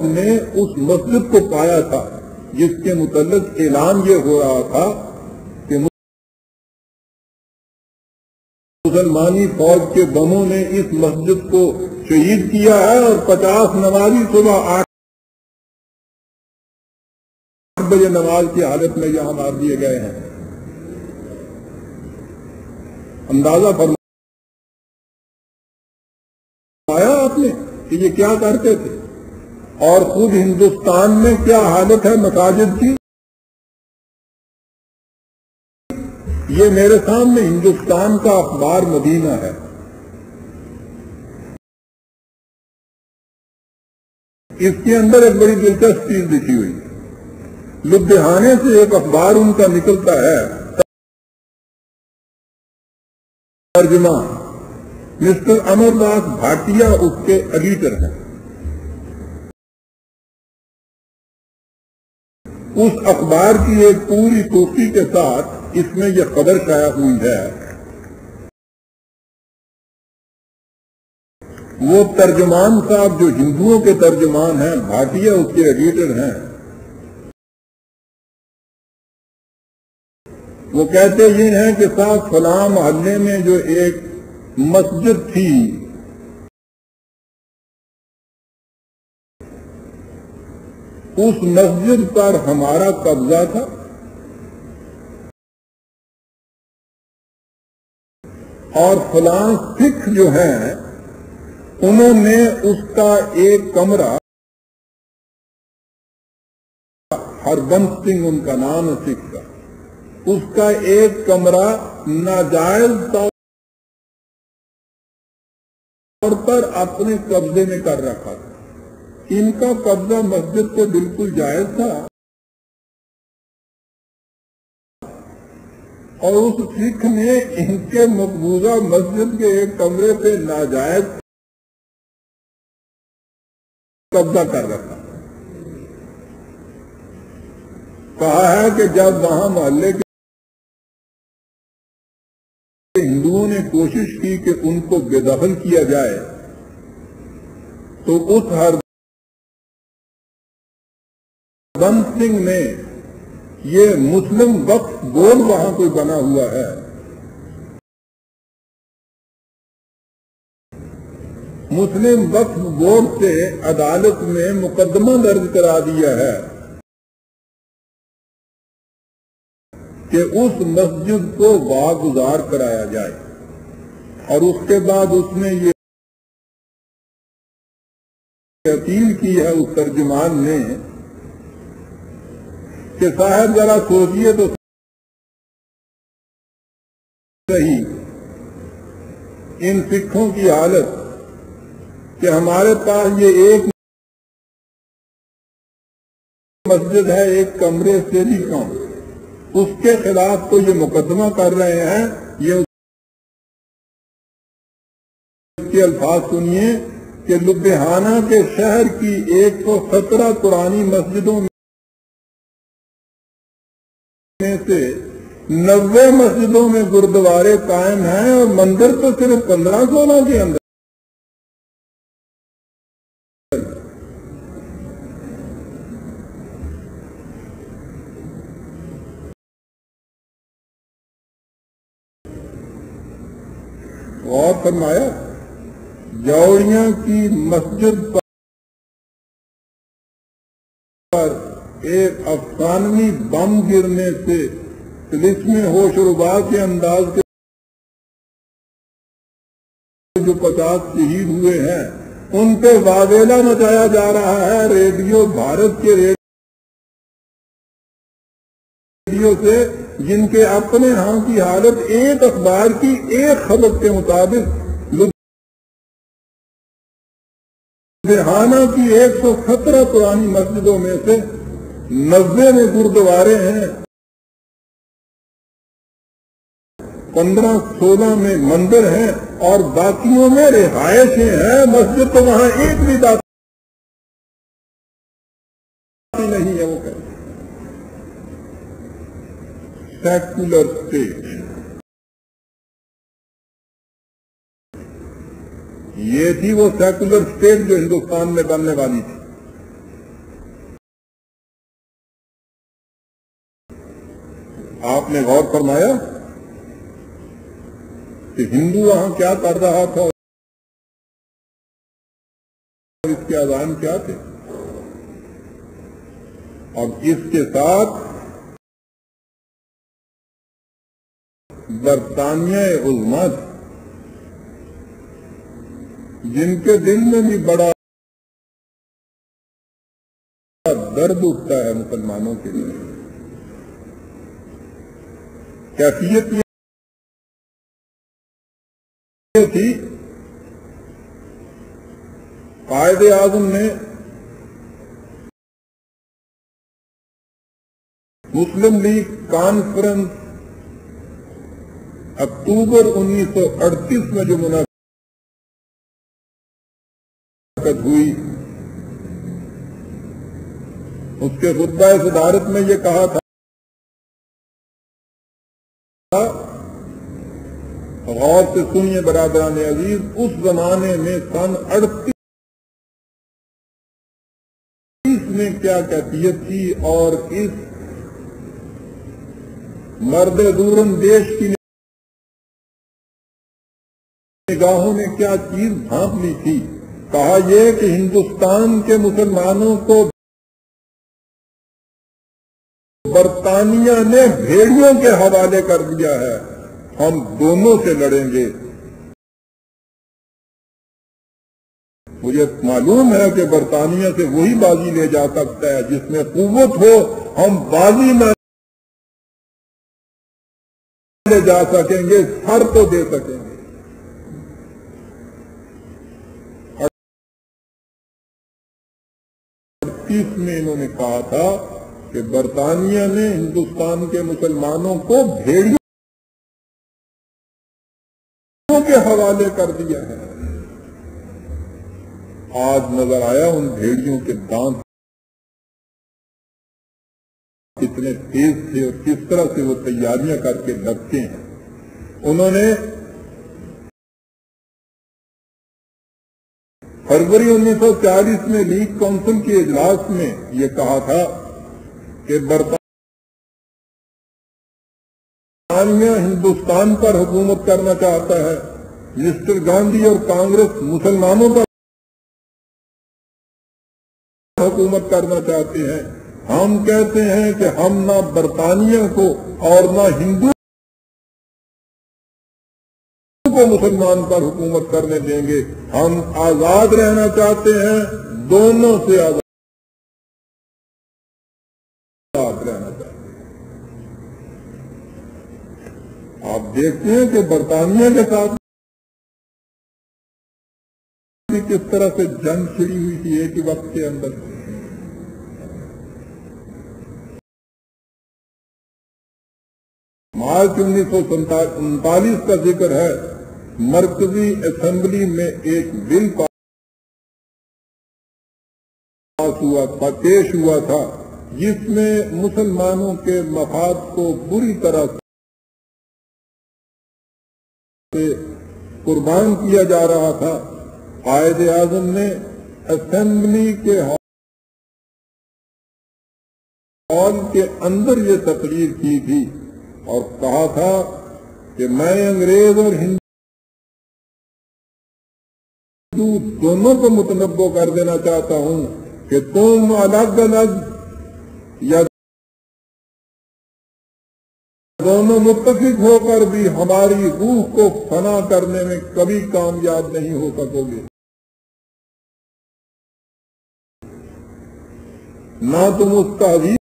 نے اس مسجد کو پایا تھا جس کے متعلق اعلان یہ ہو رہا تھا کہ مسلمانی فوج کے بموں نے اس مسجد کو شہید کیا ہے اور 50 نمازی صبح 8 بجے نماز کی حالت میں یہاں مار دیے گئے ہیں. اندازہ فرمایا آپ نے کہ یہ کیا کرتے تھے اور خود ہندوستان میں کیا حالت ہے مساجد کی. یہ میرے سامنے ہندوستان کا اخبار مدینہ ہے. اس کے اندر ایک بڑی دلچسپ چیز لکھی ہوئی ہے. لدھیانے سے ایک اخبار ان کا نکلتا ہے, ترجمہ مسٹر امر داس بھاٹیا اس کے ایڈیٹر ہیں. اس اخبار کی ایک پوری توقی کے ساتھ اس میں یہ خبر شائع ہوئی ہے. وہ ترجمان صاحب جو ہندوؤں کے ترجمان ہیں, بھاٹیا اس کے ایڈیٹر ہیں, وہ کہتے یہ ہیں کہ صاحب فلاں محلے میں جو ایک مسجد تھی اس مسجد پر ہمارا قبضہ تھا اور فلاں سکھ جو ہیں انہوں نے اس کا ایک کمرہ, ہربنس سنگھ ان کا نام ہے سکھ کا, اس کا ایک کمرہ ناجائز طور پر اپنے قبضے میں کر رکھا تھا. ان کا قبضہ مسجد کو بالکل جائز تھا اور اس سکھ نے ان کے مقبوضہ مسجد کے ایک کمرے پہ ناجائز قبضہ کر رکھا. کہا ہے کہ جب وہاں محلے کے ہندوؤں نے کوشش کی کہ ان کو بے دخل کیا جائے تو اس ہربنس سنگھ نے یہ مسلم وقف بورڈ وہاں کوئی بنا ہوا ہے, مسلم وقف بورڈ سے عدالت میں مقدمہ درج کرا دیا ہے کہ اس مسجد کو واگزار کرایا جائے. اور اس کے بعد اس نے یہ اپیل کی ہے اس ترجمان نے کہ صاحب ذرا سوچئے تو صحیح ان سکھوں کی حالت کہ ہمارے پاس یہ ایک مسجد ہے, ایک کمرے سے بھی کم, اس کے خلاف تو یہ مقدمہ کر رہے ہیں. یہ اس کے الفاظ سنیے کہ لدھیانہ کے شہر کی 117 پرانی مسجدوں میں سے 90 مسجدوں میں گردوارے قائم ہیں اور مندر تو صرف 15-16 کے اندر. اور فرمایا جوڑیاں کی مسجد پر ایک افسانوی بم گرنے سے طلسم ہوش و ربا کے انداز کے جو 50 شہید ہوئے ہیں ان پہ واویلا مچایا جا رہا ہے. ریڈیو بھارت کے ریڈیو سے جن کے اپنے ہاں کی حالت ایک اخبار کی ایک خبر کے مطابق لدھیانہ کی 117 پرانی مسجدوں میں سے 90 میں گردوارے ہیں, 15-16 میں مندر ہیں اور باقیوں میں رہائشیں ہیں. مسجد تو وہاں ایک بھی داخل نہیں ہے. وہ کہتے سیکولر اسٹیٹ, یہ تھی وہ سیکولر اسٹیٹ جو ہندوستان میں بننے والی تھی. آپ نے غور فرمایا کہ ہندو وہاں کیا کر رہا تھا اور اس کے اذان کیا تھے؟ اور اس کے ساتھ برطانیہ عظمیٰ جن کے دل میں بھی بڑا درد اٹھتا ہے مسلمانوں کے لیے، کیفیت یہ تھی قائد اعظم نے مسلم لیگ کانفرنس اکتوبر 1938 میں جو منعقد ہوئی، اس کے خطبہ صدارت میں یہ کہا تھا، غور سے سنیے برادران عزیز، اس زمانے میں سن 38 میں کیا کیفیت تھی اور اس مرد دورن دیش کی نگاہوں نے کیا چیز بھانپ لی تھی۔ کہا یہ کہ ہندوستان کے مسلمانوں کو برطانیہ نے بھیڑیوں کے حوالے کر دیا ہے، ہم دونوں سے لڑیں گے۔ مجھے معلوم ہے کہ برطانیہ سے وہی بازی لے جا سکتا ہے جس میں قوت ہو، ہم بازی نہ لے جا سکیں گے، سر تو دے سکیں گے۔ 38 میں انہوں نے کہا تھا کہ برطانیہ نے ہندوستان کے مسلمانوں کو بھیڑیوں کے حوالے کر دیا ہے۔ آج نظر آیا ان بھیڑیوں کے دانت کتنے تیز تھے اور کس طرح سے وہ تیاریاں کر کے لگتے ہیں۔ انہوں نے فروری 1940 میں لیگ کونسل کے اجلاس میں یہ کہا تھا کہ برطانیہ ہندوستان پر حکومت کرنا چاہتا ہے، مسٹر گاندھی اور کانگریس مسلمانوں پر حکومت کرنا چاہتے ہیں۔ ہم کہتے ہیں کہ ہم نہ برطانیہ کو اور نہ ہندو کو مسلمان پر حکومت کرنے دیں گے، ہم آزاد رہنا چاہتے ہیں، دونوں سے آزاد رہنا چاہتے ہیں۔ آپ دیکھتے ہیں کہ برطانیہ کے ساتھ کس طرح سے جنگ چھڑی ہوئی تھی ایک ہی وقت کے اندر۔ مارچ 1939 کا ذکر ہے، مرکزی اسمبلی میں ایک بل پاس ہوا تھا، پیش ہوا تھا، جس میں مسلمانوں کے مفاد کو بری طرح سے قربان کیا جا رہا تھا۔ قائد اعظم نے اسمبلی کے ہال کے اندر یہ تقریر کی تھی اور کہا تھا کہ میں انگریز اور ہندو دونوں کو متنبع کر دینا چاہتا ہوں کہ تم الگ الگ یا دونوں متفق ہو کر بھی ہماری روح کو فنا کرنے میں کبھی کامیاب نہیں ہو سکو گے۔ نہ تم اس تہذیب